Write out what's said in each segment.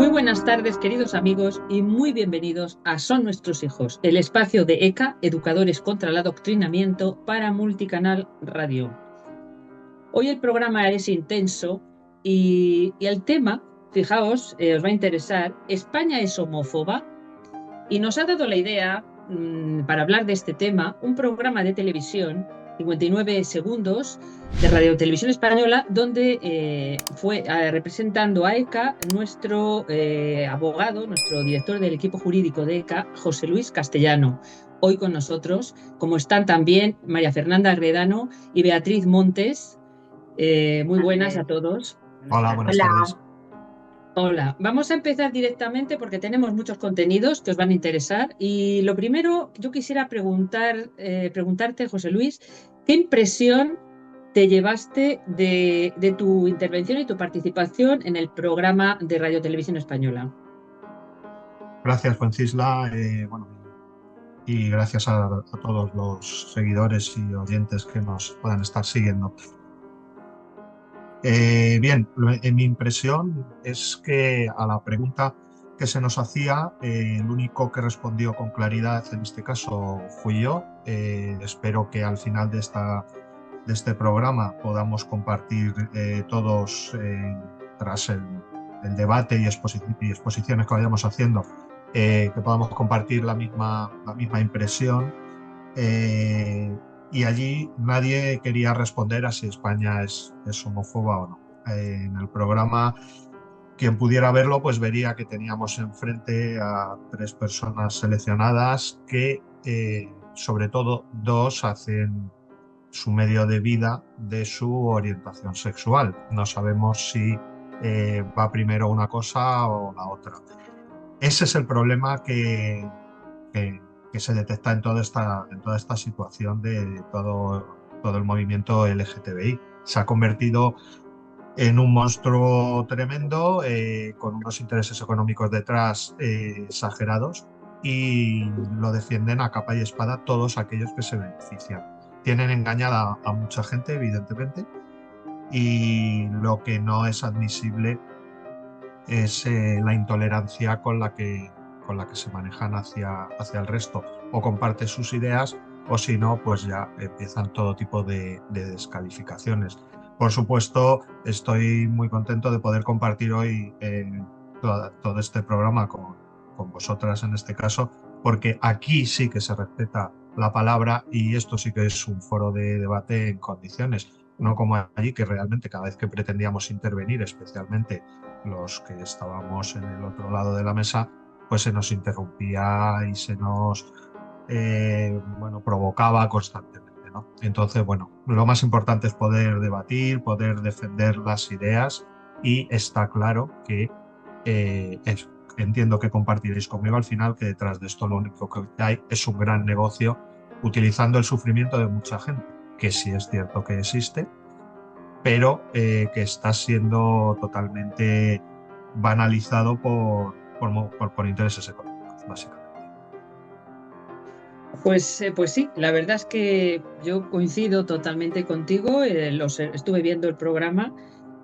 Muy buenas tardes, queridos amigos, y muy bienvenidos a Son Nuestros Hijos, el espacio de ECA, Educadores contra el Adoctrinamiento, para Multicanal Radio. Hoy el programa es intenso y el tema, fijaos, os va a interesar. España es homófoba, y nos ha dado la idea, para hablar de este tema, un programa de televisión, 59 segundos, de Radio Televisión Española, donde fue representando a ECA nuestro abogado, nuestro director del equipo jurídico de ECA, José Luis Castellano. Hoy con nosotros, como están también María Fernanda Agredano y Beatriz Montes. Muy buenas a todos. Hola, buenas tardes. Hola, vamos a empezar directamente porque tenemos muchos contenidos que os van a interesar. Y lo primero, yo quisiera preguntarte, José Luis, ¿qué impresión te llevaste de tu intervención y tu participación en el programa de Radio Televisión Española? Gracias, Francisla. Y gracias a todos los seguidores y oyentes que nos puedan estar siguiendo. Bien, mi impresión es que a la pregunta que se nos hacía, el único que respondió con claridad en este caso fui yo. Espero que al final de este programa podamos compartir todos, tras el debate y exposiciones que vayamos haciendo, que podamos compartir la misma impresión. Y allí nadie quería responder a si España es homófoba o no. En el programa, quien pudiera verlo, pues vería que teníamos enfrente a tres personas seleccionadas que, sobre todo, dos hacen su medio de vida de su orientación sexual. No sabemos si va primero una cosa o la otra. Ese es el problema que- que se detecta en toda esta situación de todo el movimiento LGTBI. Se ha convertido en un monstruo tremendo, con unos intereses económicos detrás exagerados, y lo defienden a capa y espada todos aquellos que se benefician. Tienen engañada a mucha gente, evidentemente, y lo que no es admisible es la intolerancia con la que se manejan hacia el resto. O comparte sus ideas, o si no, pues ya empiezan todo tipo de descalificaciones. Por supuesto, estoy muy contento de poder compartir hoy todo este programa con vosotras en este caso, porque aquí sí que se respeta la palabra y esto sí que es un foro de debate en condiciones, no como allí, que realmente cada vez que pretendíamos intervenir, especialmente los que estábamos en el otro lado de la mesa, pues se nos interrumpía y se nos provocaba constantemente, ¿no? Entonces, bueno, lo más importante es poder debatir, poder defender las ideas, y está claro que entiendo que compartiréis conmigo al final que detrás de esto lo único que hay es un gran negocio utilizando el sufrimiento de mucha gente, que sí es cierto que existe, pero que está siendo totalmente banalizado por intereses económicos, básicamente. Pues sí, la verdad es que yo coincido totalmente contigo. Estuve viendo el programa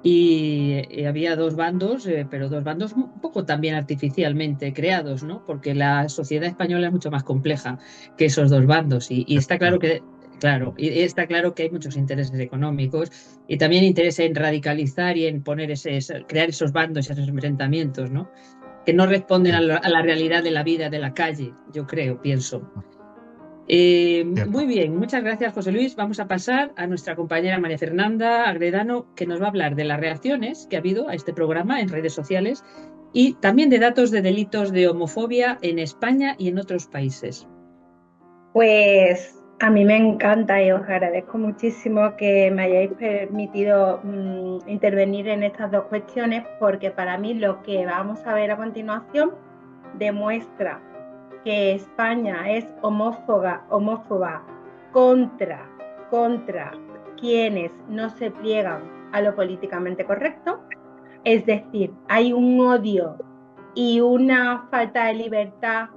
y había dos bandos, pero dos bandos un poco también artificialmente creados, ¿no? Porque la sociedad española es mucho más compleja que esos dos bandos y está claro que, claro, y está claro que hay muchos intereses económicos y también interés en radicalizar y en crear esos bandos y esos enfrentamientos, ¿no? Que no responden a la realidad de la vida de la calle, yo creo, pienso. Muy Cierto. bien, muchas gracias, José Luis. Vamos a pasar a nuestra compañera María Fernanda Agredano, que nos va a hablar de las reacciones que ha habido a este programa en redes sociales y también de datos de delitos de homofobia en España y en otros países. Pues a mí me encanta y os agradezco muchísimo que me hayáis permitido intervenir en estas dos cuestiones, porque para mí lo que vamos a ver a continuación demuestra que España es homófoba contra quienes no se pliegan a lo políticamente correcto. Es decir, hay un odio y una falta de libertad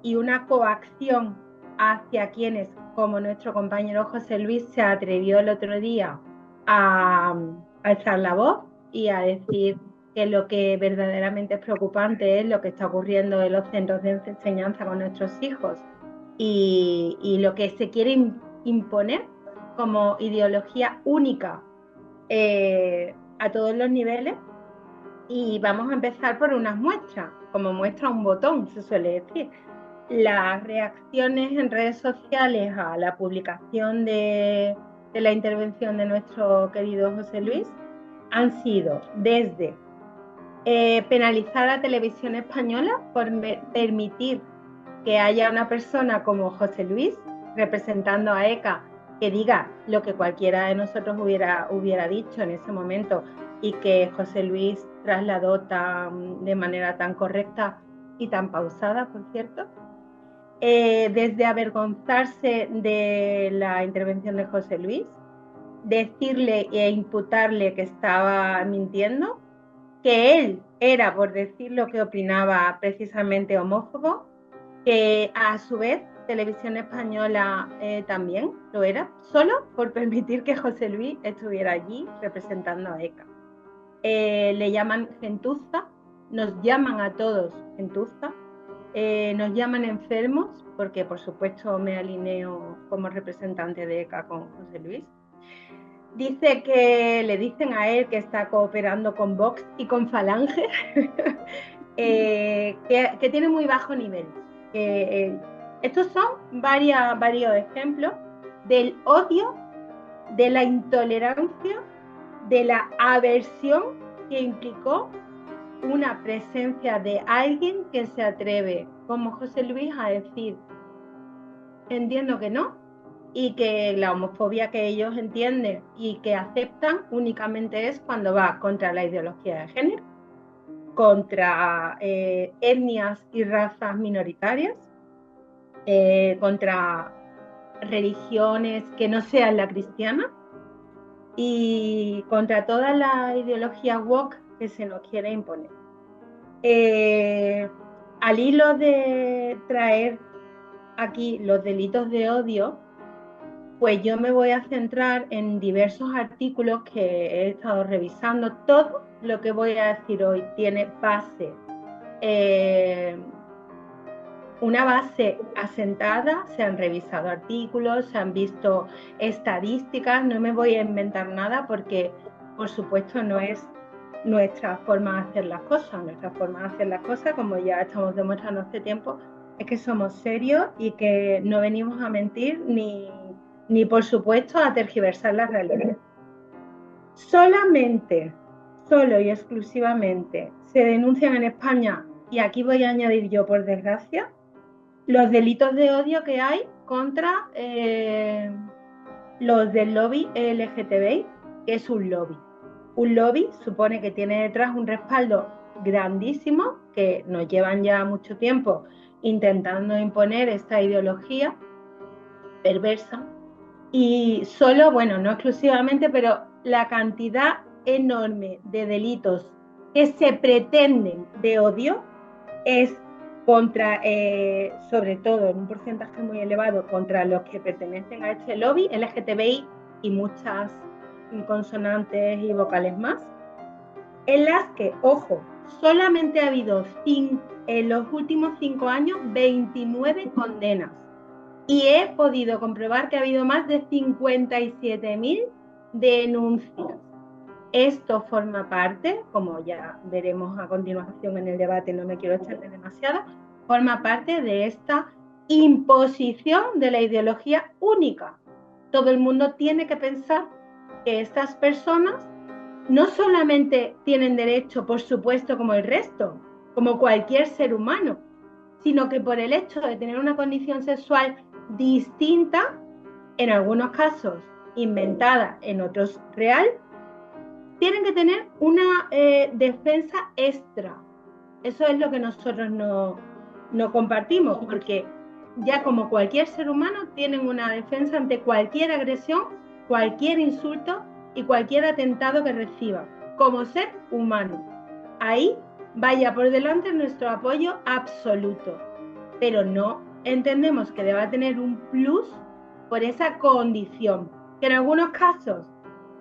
y una coacción hacia quienes, como nuestro compañero José Luis, se atrevió el otro día a alzar la voz y a decir que lo que verdaderamente es preocupante es lo que está ocurriendo en los centros de enseñanza con nuestros hijos y lo que se quiere imponer como ideología única a todos los niveles. Y vamos a empezar por unas muestras, como muestra un botón, se suele decir. Las reacciones en redes sociales a la publicación de la intervención de nuestro querido José Luis han sido desde penalizar a la televisión española por permitir que haya una persona como José Luis representando a ECA que diga lo que cualquiera de nosotros hubiera dicho en ese momento y que José Luis trasladó de manera tan correcta y tan pausada, por cierto. Desde avergonzarse de la intervención de José Luis, decirle e imputarle que estaba mintiendo, que él era, por decir lo que opinaba, precisamente homófobo, que a su vez Televisión Española también lo era, solo por permitir que José Luis estuviera allí representando a ECA. Le llaman gentuza, nos llaman a todos gentuza, nos llaman enfermos, porque por supuesto me alineo como representante de ECA con José Luis. Dice que le dicen a él que está cooperando con Vox y con Falange, que tiene muy bajo nivel. Estos son varios ejemplos del odio, de la intolerancia, de la aversión que implicó una presencia de alguien que se atreve, como José Luis, a decir, entiendo que no, y que la homofobia que ellos entienden y que aceptan únicamente es cuando va contra la ideología de género, contra etnias y razas minoritarias, contra religiones que no sean la cristiana y contra toda la ideología woke que se nos quiere imponer. Al hilo de traer aquí los delitos de odio, pues yo me voy a centrar en diversos artículos que he estado revisando. Todo lo que voy a decir hoy tiene base, una base asentada, se han revisado artículos, se han visto estadísticas, no me voy a inventar nada porque, por supuesto, no es nuestra forma de hacer las cosas. Nuestra forma de hacer las cosas, como ya estamos demostrando hace tiempo, es que somos serios y que no venimos a mentir ni por supuesto, a tergiversar la realidad. Solo y exclusivamente se denuncian en España, y aquí voy a añadir yo, por desgracia, los delitos de odio que hay contra los del lobby LGTBI, que es un lobby. Un lobby supone que tiene detrás un respaldo grandísimo, que nos llevan ya mucho tiempo intentando imponer esta ideología perversa. Y solo, bueno, no exclusivamente, pero la cantidad enorme de delitos que se pretenden de odio es contra, sobre todo en un porcentaje muy elevado, contra los que pertenecen a este lobby, LGTBI y muchas consonantes y vocales más, en las que, ojo, solamente ha habido en los últimos 5 años 29 condenas. Y he podido comprobar que ha habido más de 57.000 denuncias. Esto forma parte, como ya veremos a continuación en el debate, no me quiero extender demasiado, forma parte de esta imposición de la ideología única. Todo el mundo tiene que pensar que estas personas no solamente tienen derecho, por supuesto, como el resto, como cualquier ser humano, sino que por el hecho de tener una condición sexual distinta, en algunos casos inventada, en otros real, tienen que tener una defensa extra. Eso es lo que nosotros no compartimos, porque ya como cualquier ser humano tienen una defensa ante cualquier agresión, cualquier insulto y cualquier atentado que reciba, como ser humano. Ahí vaya por delante nuestro apoyo absoluto, pero no entendemos que deba tener un plus por esa condición, que en algunos casos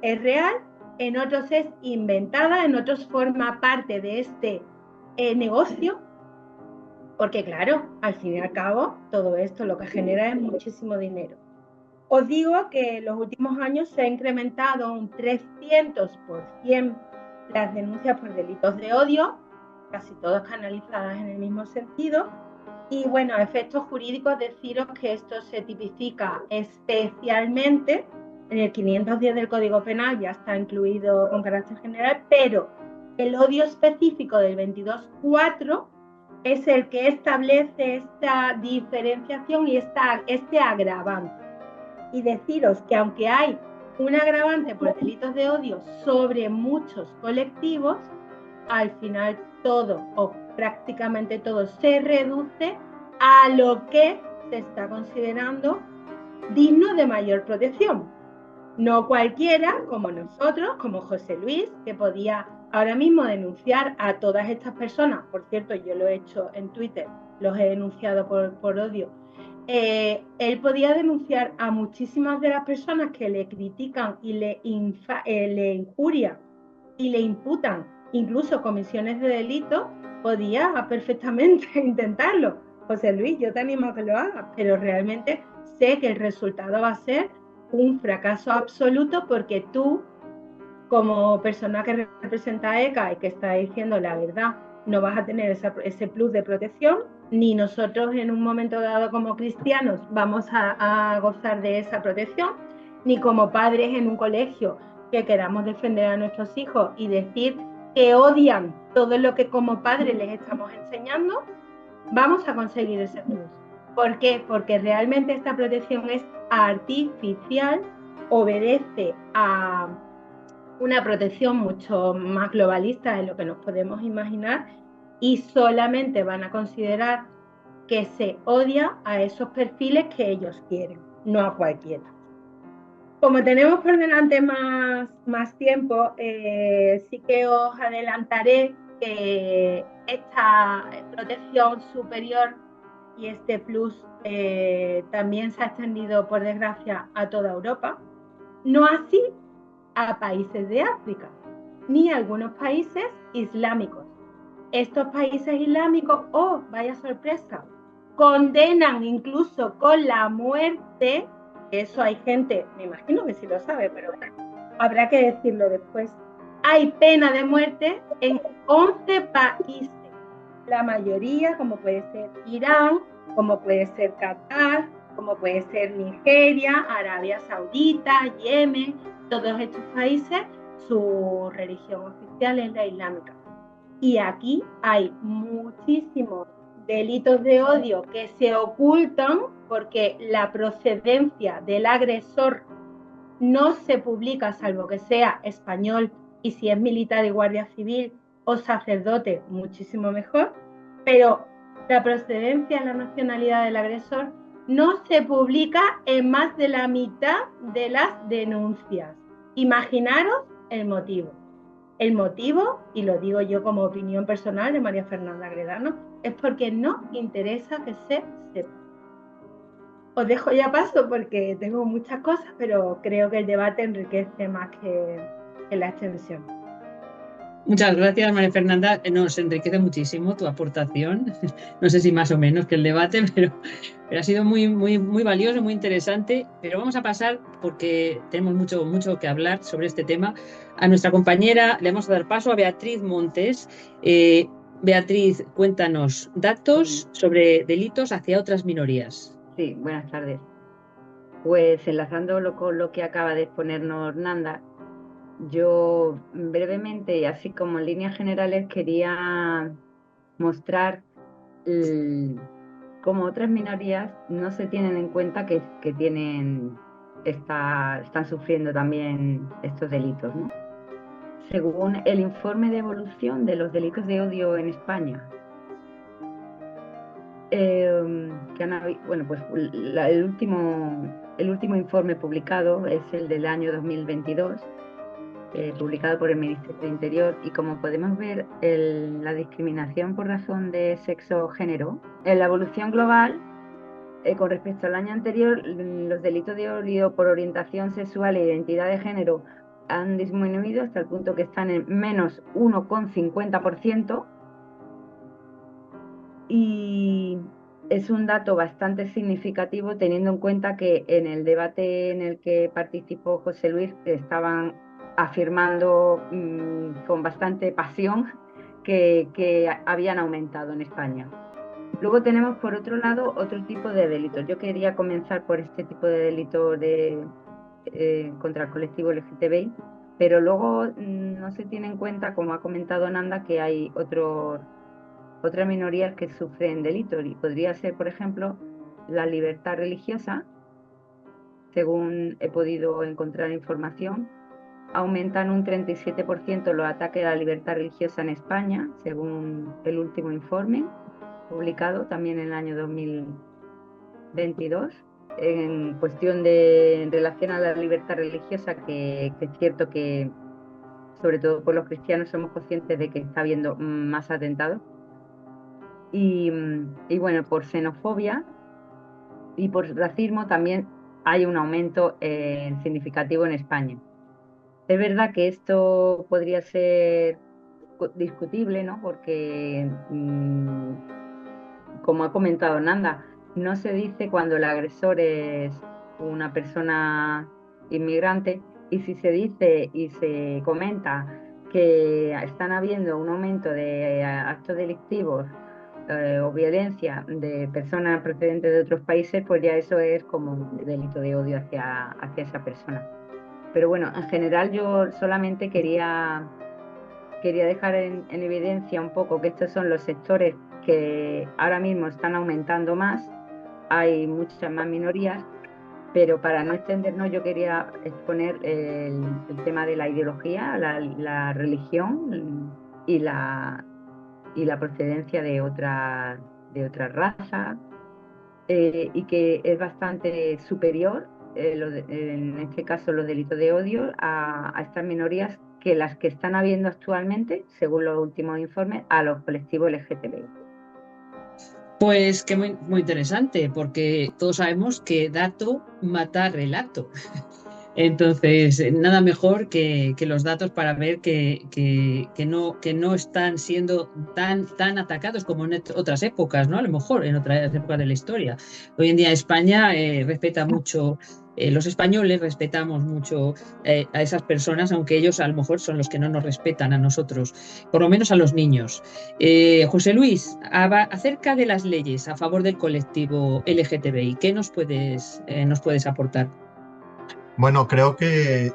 es real en otros es inventada, en otros forma parte de este negocio, porque claro, al fin y al cabo, todo esto lo que genera es muchísimo dinero. Os digo que en los últimos años se ha incrementado un 300% las denuncias por delitos de odio, casi todas canalizadas en el mismo sentido. Y bueno, a efectos jurídicos, deciros que esto se tipifica especialmente en el 510 del Código Penal, ya está incluido con carácter general, pero el odio específico del 22.4 es el que establece esta diferenciación y este agravante. Y deciros que aunque hay un agravante por delitos de odio sobre muchos colectivos, al final todo o prácticamente todo se reduce a lo que se está considerando digno de mayor protección. No cualquiera, como nosotros, como José Luis, que podía ahora mismo denunciar a todas estas personas. Por cierto, yo lo he hecho en Twitter, los he denunciado por odio. Él podía denunciar a muchísimas de las personas que le critican y le injurian y le imputan incluso comisiones de delito, podía perfectamente intentarlo. José Luis, yo te animo a que lo hagas, pero realmente sé que el resultado va a ser un fracaso absoluto, porque tú, como persona que representa a ECA y que está diciendo la verdad, no vas a tener ese plus de protección, ni nosotros en un momento dado como cristianos vamos a gozar de esa protección, ni como padres en un colegio que queramos defender a nuestros hijos y decir que odian todo lo que como padres les estamos enseñando, vamos a conseguir ese plus. ¿Por qué? Porque realmente esta protección es artificial, obedece a una protección mucho más globalista de lo que nos podemos imaginar, y solamente van a considerar que se odia a esos perfiles que ellos quieren, no a cualquiera. Como tenemos por delante más tiempo, sí que os adelantaré que esta protección superior y este plus también se ha extendido, por desgracia, a toda Europa, no así a países de África, ni a algunos países islámicos. Estos países islámicos, oh, vaya sorpresa, condenan incluso con la muerte. Eso hay gente, me imagino que sí lo sabe, pero habrá que decirlo después. Hay pena de muerte en 11 países. La mayoría, como puede ser Irán, como puede ser Qatar, como puede ser Nigeria, Arabia Saudita, Yemen, todos estos países, su religión oficial es la islámica. Y aquí hay muchísimos delitos de odio que se ocultan porque la procedencia del agresor no se publica, salvo que sea español, y si es militar y guardia civil o sacerdote, muchísimo mejor, pero la procedencia, la nacionalidad del agresor no se publica en más de la mitad de las denuncias. Imaginaros el motivo. El motivo, y lo digo yo como opinión personal de María Fernanda Agredano, es porque no interesa que se sepa. Os dejo ya paso porque tengo muchas cosas, pero creo que el debate enriquece más que la extensión. Muchas gracias, María Fernanda. Nos enriquece muchísimo tu aportación. No sé si más o menos que el debate, pero ha sido muy valioso, muy interesante. Pero vamos a pasar, porque tenemos mucho que hablar sobre este tema, a nuestra compañera. Le vamos a dar paso a Beatriz Montes. Beatriz, cuéntanos datos sobre delitos hacia otras minorías. Sí, buenas tardes. Pues enlazándolo con lo que acaba de exponernos Nanda, yo brevemente y así como en líneas generales quería mostrar cómo otras minorías no se tienen en cuenta que están sufriendo también estos delitos, ¿no? Según el informe de evolución de los delitos de odio en España, bueno, pues el último informe publicado es el del año 2022, publicado por el Ministerio del Interior, y como podemos ver, la discriminación por razón de sexo o género, en la evolución global, con respecto al año anterior, los delitos de odio por orientación sexual e identidad de género han disminuido hasta el punto que están en menos 1,50%, y es un dato bastante significativo teniendo en cuenta que en el debate en el que participó José Luis estaban afirmando con bastante pasión que habían aumentado en España. Luego tenemos, por otro lado, otro tipo de delitos. Yo quería comenzar por este tipo de delitos contra el colectivo LGTBI, pero luego no se tiene en cuenta, como ha comentado Nanda, que hay otras minorías que sufren delitos, y podría ser, por ejemplo, la libertad religiosa. Según he podido encontrar información, aumentan un 37% los ataques a la libertad religiosa en España, según el último informe publicado también en el año 2022, en cuestión en relación a la libertad religiosa, que es cierto que, sobre todo por los cristianos, somos conscientes de que está habiendo más atentados. Y bueno, por xenofobia y por racismo también hay un aumento significativo en España. Es verdad que esto podría ser discutible, ¿no? Porque como ha comentado Nanda, no se dice cuando el agresor es una persona inmigrante, y si se dice y se comenta que están habiendo un aumento de actos delictivos o violencia de personas procedentes de otros países, pues ya eso es como un delito de odio hacia esa persona. Pero bueno, en general yo solamente quería dejar en evidencia un poco que estos son los sectores que ahora mismo están aumentando más. Hay muchas más minorías, pero para no extendernos yo quería exponer el tema de la ideología, la religión y la procedencia de otras razas, y que es bastante superior, en este caso los delitos de odio, a estas minorías que las que están habiendo actualmente, según los últimos informes, a los colectivos LGTBI. Pues que muy, muy interesante, porque todos sabemos que dato mata relato. Entonces, nada mejor que los datos para ver que no están siendo tan atacados como en otras épocas, ¿no? A lo mejor en otras épocas de la historia. Hoy en día España respeta mucho, los españoles respetamos mucho a esas personas, aunque ellos a lo mejor son los que no nos respetan a nosotros, por lo menos a los niños. José Luis, acerca de las leyes a favor del colectivo LGTBI, ¿qué nos puedes aportar? Bueno, creo que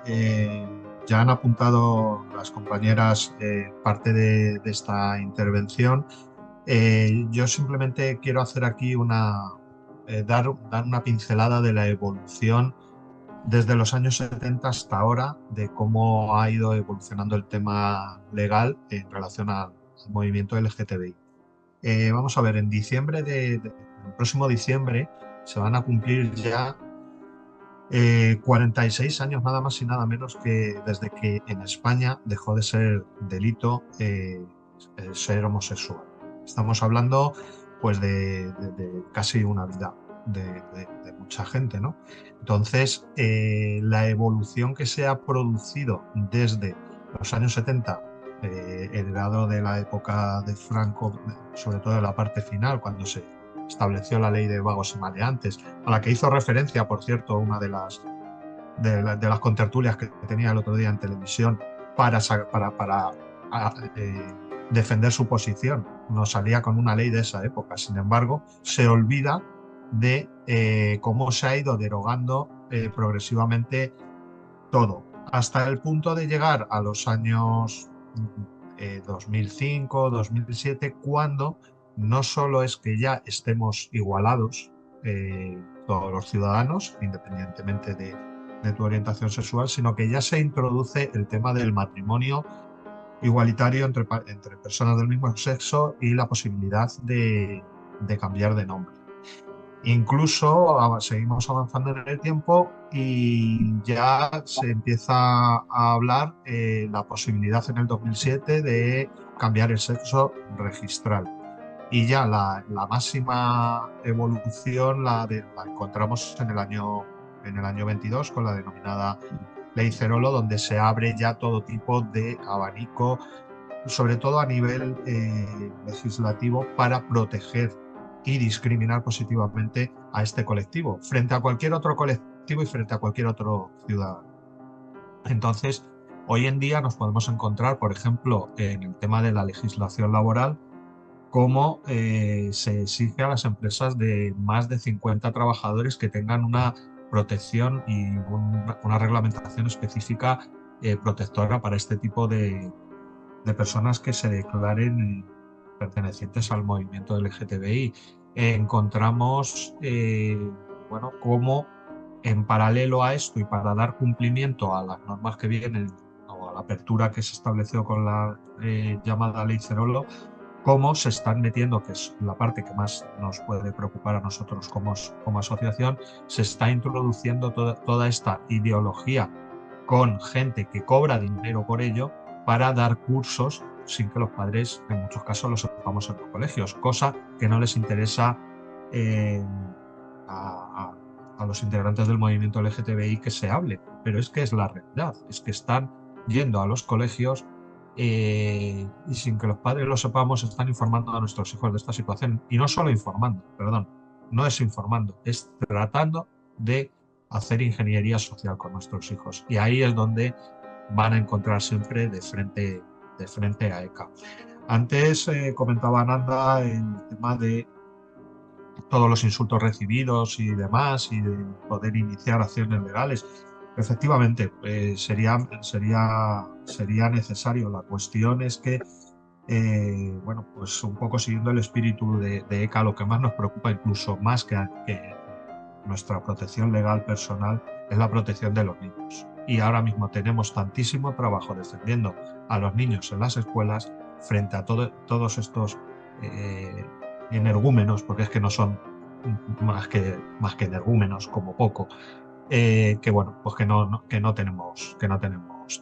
ya han apuntado las compañeras parte de esta intervención. Yo simplemente quiero hacer aquí dar una pincelada de la evolución desde los años 70 hasta ahora, de cómo ha ido evolucionando el tema legal en relación al movimiento LGTBI. Vamos a ver, en diciembre el próximo diciembre se van a cumplir ya 46 años, nada más y nada menos, que desde que en España dejó de ser delito ser homosexual. Estamos hablando pues de casi una vida de mucha gente, ¿no? Entonces, la evolución que se ha producido desde los años 70, heredado de la época de Franco, sobre todo en la parte final, cuando se estableció la ley de vagos y maleantes, a la que hizo referencia, por cierto, una de las contertulias que tenía el otro día en televisión para defender su posición. No salía con una ley de esa época. Sin embargo, se olvida de cómo se ha ido derogando progresivamente todo, hasta el punto de llegar a los años 2005, 2007, cuando no solo es que ya estemos igualados todos los ciudadanos, independientemente de tu orientación sexual, sino que ya se introduce el tema del matrimonio igualitario entre personas del mismo sexo y la posibilidad de cambiar de nombre. Incluso seguimos avanzando en el tiempo y ya se empieza a hablar la posibilidad en el 2007 de cambiar el sexo registral. Y ya la máxima evolución la encontramos en el año 22 con la denominada ley Cerolo, donde se abre ya todo tipo de abanico, sobre todo a nivel legislativo, para proteger y discriminar positivamente a este colectivo frente a cualquier otro colectivo y frente a cualquier otro ciudadano. Entonces, hoy en día nos podemos encontrar, por ejemplo, en el tema de la legislación laboral, cómo se exige a las empresas de más de 50 trabajadores que tengan una protección y una reglamentación específica protectora para este tipo de personas que se declaren pertenecientes al movimiento LGTBI. Encontramos, bueno, cómo en paralelo a esto y para dar cumplimiento a las normas que vienen o a la apertura que se estableció con la llamada Ley Cerolo, cómo se están metiendo, que es la parte que más nos puede preocupar a nosotros como asociación, se está introduciendo toda esta ideología con gente que cobra dinero por ello para dar cursos sin que los padres en muchos casos los sepamos en los colegios, cosa que no les interesa a los integrantes del movimiento LGTBI que se hable, pero es que es la realidad, es que están yendo a los colegios y sin que los padres lo sepamos están informando a nuestros hijos de esta situación, y no solo informando, perdón, no es informando, es tratando de hacer ingeniería social con nuestros hijos, y ahí es donde van a encontrar siempre de frente a ECA. Antes comentaba Nanda el tema de todos los insultos recibidos y demás, y de poder iniciar acciones legales. Efectivamente, sería necesario. La cuestión es que, bueno, pues un poco siguiendo el espíritu de ECA, lo que más nos preocupa, incluso más que nuestra protección legal personal, es la protección de los niños. Y ahora mismo tenemos tantísimo trabajo defendiendo a los niños en las escuelas frente a todos estos energúmenos, porque es que no son más que energúmenos, como poco, que bueno, pues que no tenemos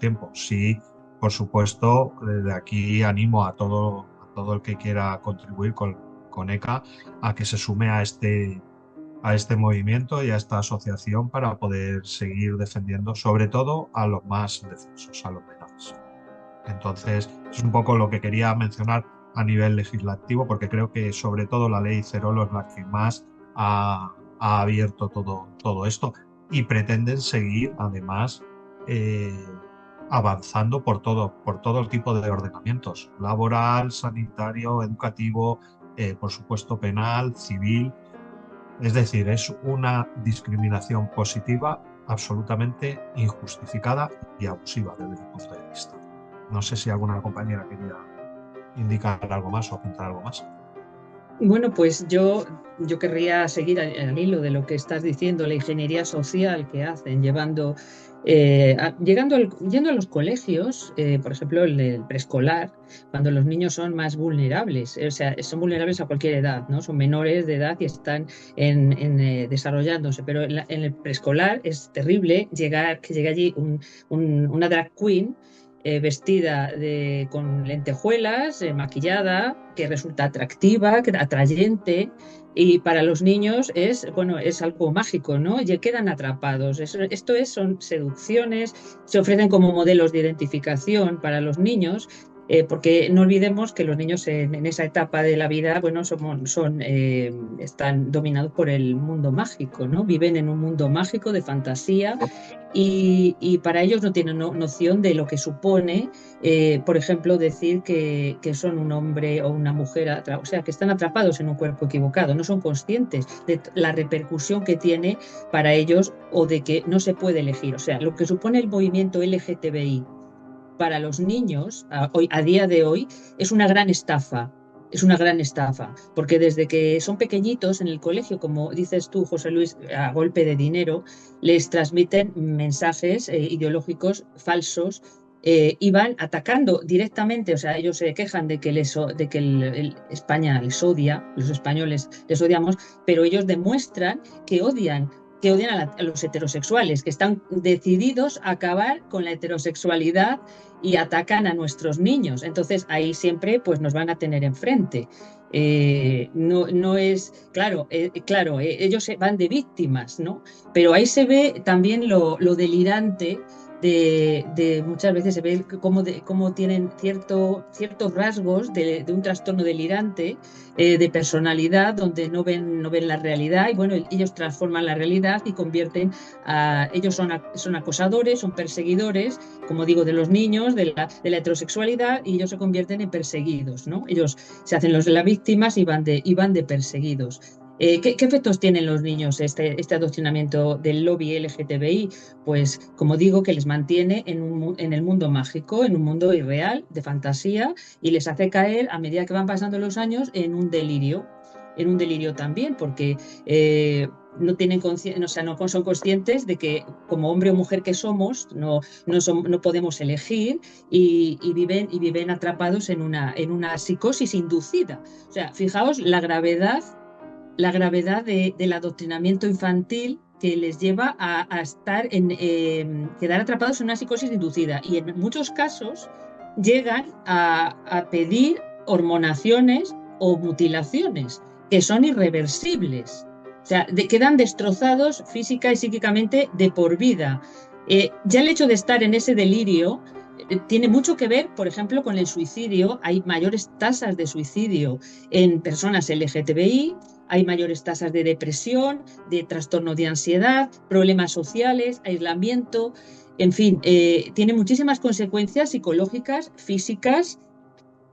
tiempo. Sí, por supuesto, desde aquí animo a todo el que quiera contribuir con ECA a que se sume a este movimiento y a esta asociación para poder seguir defendiendo sobre todo a los más indefensos, a los menores. Entonces, es un poco lo que quería mencionar a nivel legislativo, porque creo que sobre todo la ley Cerolo es la que más ha abierto todo esto, y pretenden seguir además avanzando por todo el tipo de ordenamientos: laboral, sanitario, educativo, por supuesto penal, civil. Es decir, es una discriminación positiva absolutamente injustificada y abusiva desde mi punto de vista. No sé si alguna compañera quería indicar algo más o apuntar algo más. Bueno, pues yo querría seguir al hilo de lo que estás diciendo, la ingeniería social que hacen, yendo a los colegios, por ejemplo, el preescolar, cuando los niños son más vulnerables, o sea, son vulnerables a cualquier edad, ¿no? Son menores de edad y están desarrollándose, pero en el preescolar es terrible que llegue allí una drag queen vestida con lentejuelas, maquillada, que resulta atractiva, atrayente, y para los niños es algo mágico, ¿no? Y quedan atrapados. Son seducciones, se ofrecen como modelos de identificación para los niños, porque no olvidemos que los niños en esa etapa de la vida, bueno, están dominados por el mundo mágico, ¿no? Viven en un mundo mágico de fantasía, y para ellos no tienen noción de lo que supone, por ejemplo, decir que son un hombre o una mujer, o sea, que están atrapados en un cuerpo equivocado. No son conscientes de la repercusión que tiene para ellos, o de que no se puede elegir. O sea, lo que supone el movimiento LGTBI para los niños a día de hoy es una gran estafa. Es una gran estafa, porque desde que son pequeñitos en el colegio, como dices tú, José Luis, a golpe de dinero, les transmiten mensajes ideológicos falsos, y van atacando directamente. O sea, ellos se quejan de que España les odia, los españoles les odiamos, pero ellos demuestran que odian a los heterosexuales, que están decididos a acabar con la heterosexualidad, y atacan a nuestros niños. Entonces ahí siempre pues nos van a tener enfrente. No es, claro, ellos van de víctimas, ¿no? Pero ahí se ve también lo delirante muchas veces se ve cómo tienen ciertos rasgos de un trastorno delirante, de personalidad, donde no ven la realidad, y bueno, ellos transforman la realidad y convierten ellos son acosadores, son perseguidores, como digo, de los niños, de la heterosexualidad, y ellos se convierten en perseguidos, ¿no? Ellos se hacen los de las víctimas y van de perseguidos. ¿Qué efectos tienen los niños este adoctrinamiento del lobby LGTBI? Pues, como digo, que les mantiene en el mundo mágico, en un mundo irreal, de fantasía, y les hace caer, a medida que van pasando los años, en un delirio también, porque no tienen o sea, no son conscientes de que como hombre o mujer que somos, no podemos elegir, y viven atrapados en una psicosis inducida. O sea, fijaos la gravedad del adoctrinamiento infantil, que les lleva a quedar atrapados en una psicosis inducida, y en muchos casos llegan a pedir hormonaciones o mutilaciones que son irreversibles. O sea, quedan destrozados física y psíquicamente de por vida. Ya el hecho de estar en ese delirio tiene mucho que ver, por ejemplo, con el suicidio. Hay mayores tasas de suicidio en personas LGTBI, hay mayores tasas de depresión, de trastorno de ansiedad, problemas sociales, aislamiento, en fin, tiene muchísimas consecuencias psicológicas, físicas.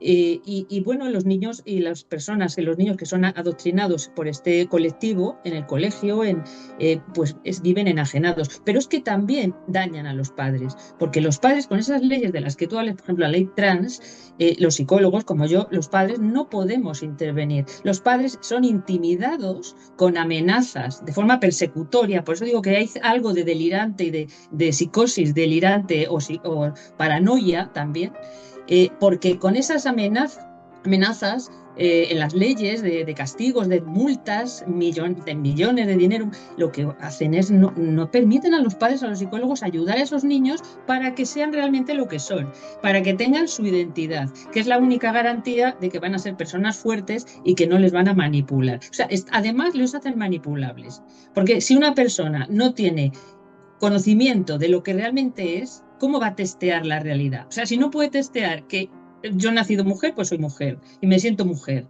Y bueno, los niños y las personas, los niños que son adoctrinados por este colectivo en el colegio, pues viven enajenados. Pero es que también dañan a los padres, porque los padres, con esas leyes de las que tú hablas, por ejemplo, la ley trans, los psicólogos como yo, los padres no podemos intervenir. Los padres son intimidados con amenazas de forma persecutoria. Por eso digo que hay algo de delirante y de psicosis delirante o paranoia también. Porque con esas amenazas en las leyes de castigos, de multas, de millones de dinero, lo que hacen es no permiten a los padres, a los psicólogos, ayudar a esos niños para que sean realmente lo que son, para que tengan su identidad, que es la única garantía de que van a ser personas fuertes y que no les van a manipular. O sea, además los hacen manipulables, porque si una persona no tiene conocimiento de lo que realmente es, ¿cómo va a testear la realidad? O sea, si no puede testear que yo he nacido mujer, pues soy mujer y me siento mujer.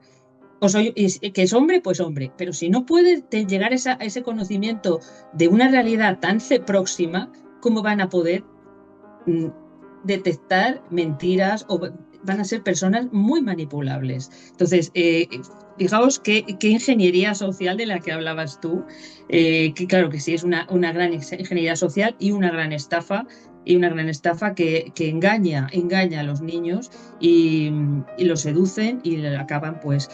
Que es hombre, pues hombre. Pero si no puede llegar a ese conocimiento de una realidad tan próxima, ¿cómo van a poder detectar mentiras? O van a ser personas muy manipulables. Entonces, fijaos qué ingeniería social de la que hablabas tú, que claro que sí, es una gran ingeniería social y una gran estafa, que engaña a los niños y los seducen y acaban pues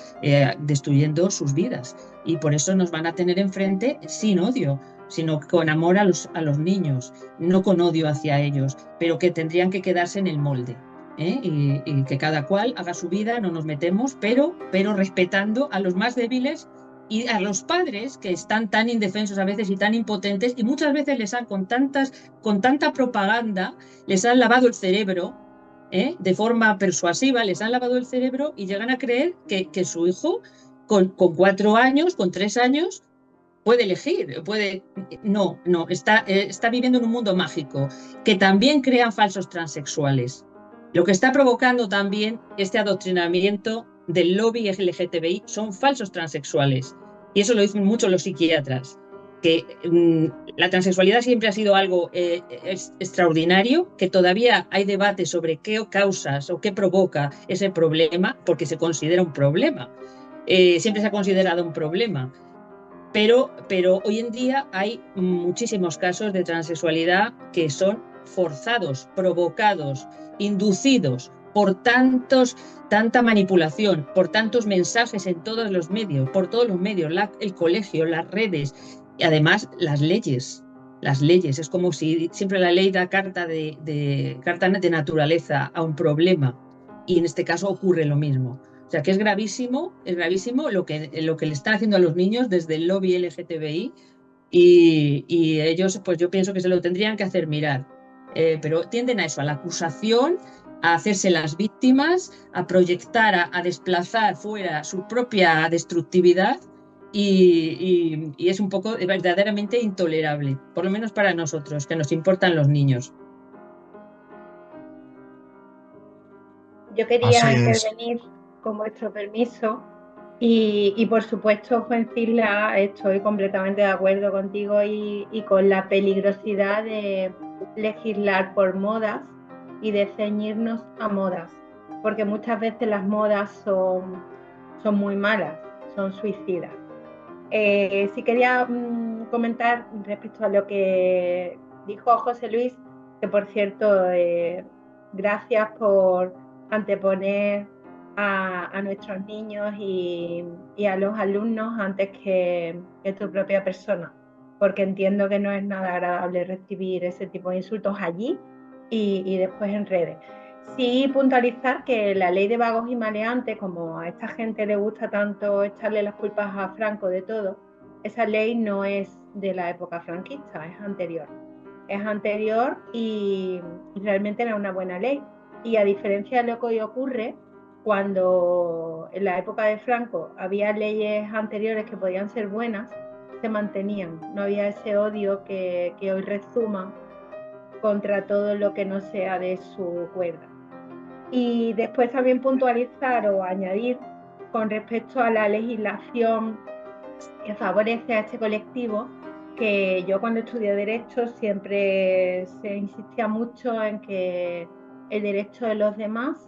destruyendo sus vidas. Y por eso nos van a tener enfrente sin odio, sino con amor a los niños, no con odio hacia ellos, pero que tendrían que quedarse en el molde. Y que cada cual haga su vida, no nos metemos, pero respetando a los más débiles y a los padres, que están tan indefensos a veces y tan impotentes, y muchas veces con tanta propaganda les han lavado el cerebro, de forma persuasiva, les han lavado el cerebro y llegan a creer que su hijo con 4 años, con 3 años, puede elegir, no, está viviendo en un mundo mágico, que también crean falsos transexuales. Lo que está provocando también este adoctrinamiento del lobby LGTBI son falsos transexuales. Y eso lo dicen mucho los psiquiatras, que la transexualidad siempre ha sido algo extraordinario, que todavía hay debate sobre qué causas o qué provoca ese problema, porque se considera un problema. Siempre se ha considerado un problema. Pero hoy en día hay muchísimos casos de transexualidad que son forzados, provocados, inducidos por tanta manipulación, por tantos mensajes en todos los medios, el colegio, las redes, y además las leyes. Es como si siempre la ley da carta de naturaleza a un problema, y en este caso ocurre lo mismo. O sea, que es gravísimo lo que le están haciendo a los niños desde el lobby LGTBI, y ellos, pues yo pienso que se lo tendrían que hacer mirar. Pero tienden a eso, a la acusación, a hacerse las víctimas, a proyectar, a desplazar fuera su propia destructividad, y es un poco verdaderamente intolerable, por lo menos para nosotros, que nos importan los niños. Yo quería Así es. intervenir con vuestro permiso y por supuesto, Fuencisla, estoy completamente de acuerdo contigo y con la peligrosidad de legislar por modas y de ceñirnos a modas, porque muchas veces las modas son muy malas, son suicidas. Sí quería comentar respecto a lo que dijo José Luis, que por cierto, gracias por anteponer a nuestros niños y a los alumnos antes que tu propia persona, porque entiendo que no es nada agradable recibir ese tipo de insultos allí y después en redes. Sí, puntualizar que la ley de vagos y maleantes, como a esta gente le gusta tanto echarle las culpas a Franco de todo, esa ley no es de la época franquista, es anterior. Es anterior y realmente era una buena ley. Y a diferencia de lo que hoy ocurre, cuando en la época de Franco había leyes anteriores que podían ser buenas, se mantenían. No había ese odio que hoy rezuma contra todo lo que no sea de su cuerda. Y después también puntualizar o añadir con respecto a la legislación que favorece a este colectivo, que yo cuando estudié Derecho siempre se insistía mucho en que el derecho de los demás,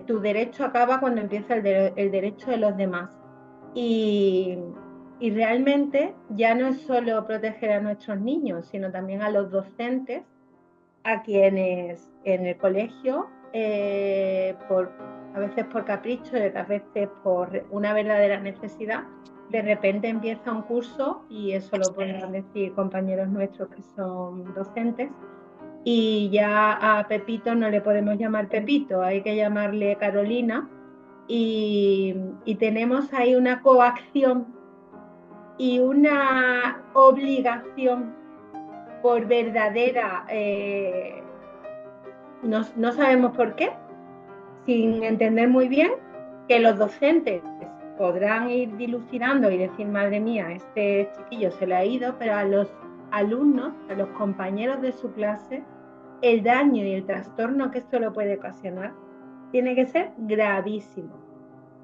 tu derecho acaba cuando empieza el derecho de los demás. Y realmente ya no es solo proteger a nuestros niños, sino también a los docentes, a quienes en el colegio, a veces por capricho y otras veces por una verdadera necesidad, de repente empieza un curso, y eso lo pueden decir compañeros nuestros que son docentes, y ya a Pepito no le podemos llamar Pepito, hay que llamarle Carolina, y tenemos ahí una coacción y una obligación por verdadera, no sabemos por qué, sin entender muy bien, que los docentes podrán ir dilucidando y decir, madre mía, este chiquillo se le ha ido, pero a los alumnos, a los compañeros de su clase, el daño y el trastorno que esto lo puede ocasionar tiene que ser gravísimo.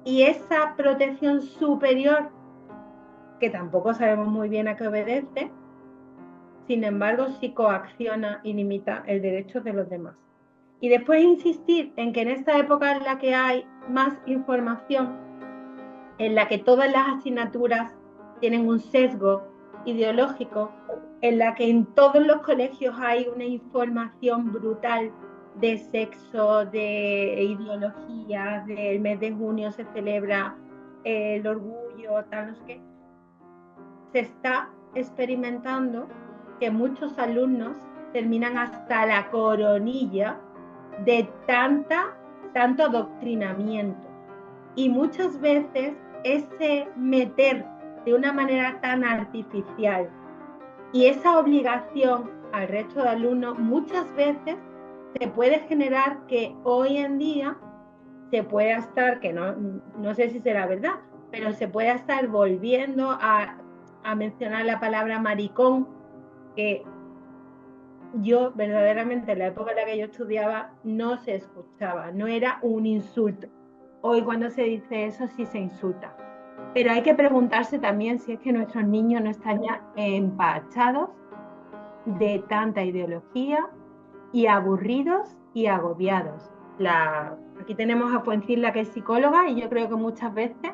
Y esa protección superior, que tampoco sabemos muy bien a qué obedece, sin embargo, sí coacciona y limita el derecho de los demás. Y después insistir en que en esta época en la que hay más información, en la que todas las asignaturas tienen un sesgo ideológico, en la que en todos los colegios hay una información brutal de sexo, de ideología, del mes de junio se celebra el orgullo, tal, no sé qué, se está experimentando que muchos alumnos terminan hasta la coronilla de tanto adoctrinamiento. Y muchas veces ese meter de una manera tan artificial y esa obligación al resto de alumnos muchas veces se puede generar que hoy en día se pueda estar, que no sé si será verdad, pero se pueda estar volviendo a mencionar la palabra maricón, que yo verdaderamente en la época en la que yo estudiaba no se escuchaba, no era un insulto. Hoy cuando se dice eso sí se insulta. Pero hay que preguntarse también si es que nuestros niños no están ya empachados de tanta ideología y aburridos y agobiados. Aquí tenemos a Fuencisla, que es psicóloga, y yo creo que muchas veces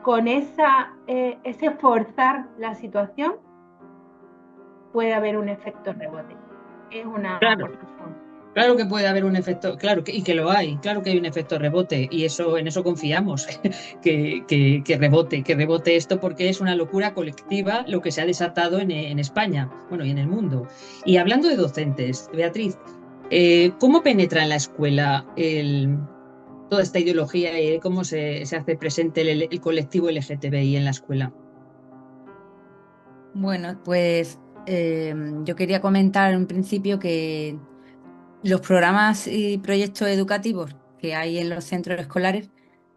con ese forzar la situación puede haber un efecto rebote. Es una razón. Claro que puede haber un efecto, claro, y que lo hay, claro que hay un efecto rebote, y en eso confiamos, que rebote esto, porque es una locura colectiva lo que se ha desatado en España, bueno, y en el mundo. Y hablando de docentes, Beatriz, ¿cómo penetra en la escuela toda esta ideología y cómo se hace presente el colectivo LGTBI en la escuela? Bueno, pues yo quería comentar en principio que los programas y proyectos educativos que hay en los centros escolares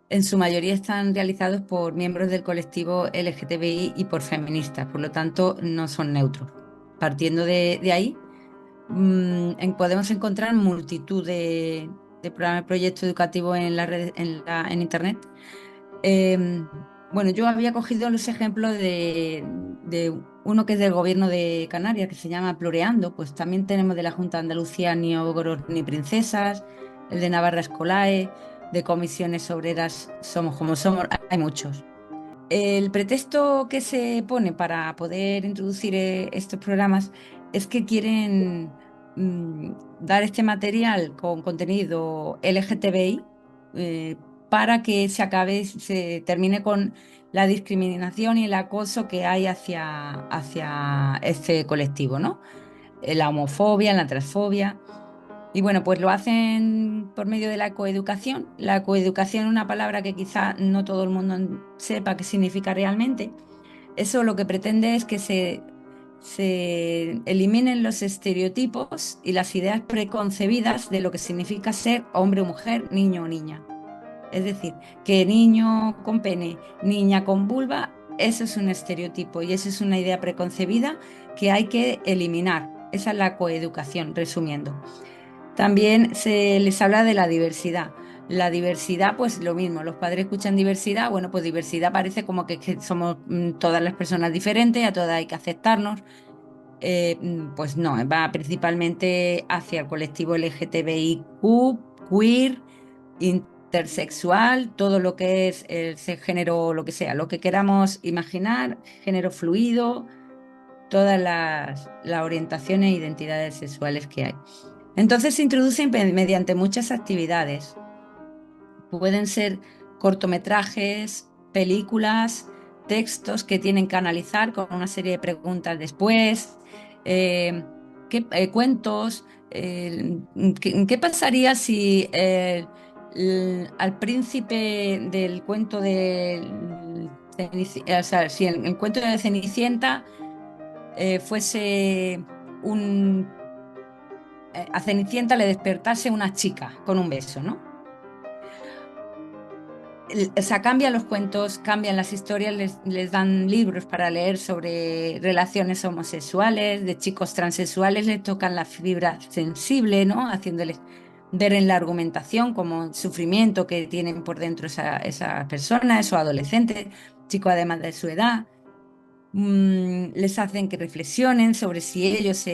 en su mayoría están realizados por miembros del colectivo LGTBI y por feministas, por lo tanto no son neutros. Partiendo de ahí, podemos encontrar multitud de programa de proyecto educativo en la red, en Internet. Bueno, yo había cogido los ejemplos de uno que es del Gobierno de Canarias, que se llama Plureando, pues también tenemos de la Junta de Andalucía Ni ogros ni princesas, el de Navarra Escolae, de Comisiones Obreras Somos como Somos, hay muchos. El pretexto que se pone para poder introducir estos programas es que quieren dar este material con contenido LGTBI para que se termine con la discriminación y el acoso que hay hacia este colectivo, ¿no? La homofobia, la transfobia. Y bueno, pues lo hacen por medio de la coeducación. La coeducación es una palabra que quizá no todo el mundo sepa qué significa realmente. Eso lo que pretende es que se eliminen los estereotipos y las ideas preconcebidas de lo que significa ser hombre o mujer, niño o niña. Es decir, que niño con pene, niña con vulva, eso es un estereotipo y eso es una idea preconcebida que hay que eliminar. Esa es la coeducación, resumiendo. También se les habla de la diversidad. La diversidad, pues lo mismo, los padres escuchan diversidad, bueno, pues diversidad parece como que somos todas las personas diferentes, a todas hay que aceptarnos. Pues no, va principalmente hacia el colectivo LGTBIQ, queer, intersexual, todo lo que es el género, lo que sea, lo que queramos imaginar, género fluido, todas las orientaciones e identidades sexuales que hay. Entonces se introducen mediante muchas actividades. Pueden ser cortometrajes, películas, textos que tienen que analizar con una serie de preguntas después, cuentos. ¿Qué pasaría si al príncipe del cuento o sea, si el cuento de Cenicienta fuese a Cenicienta le despertase una chica con un beso, ¿no? O sea, cambian los cuentos, cambian las historias, les dan libros para leer sobre relaciones homosexuales, de chicos transexuales, les tocan la fibra sensible, ¿no? Haciéndoles ver en la argumentación como el sufrimiento que tienen por dentro esa persona, esos adolescentes, chicos además de su edad. Les hacen que reflexionen sobre si ellos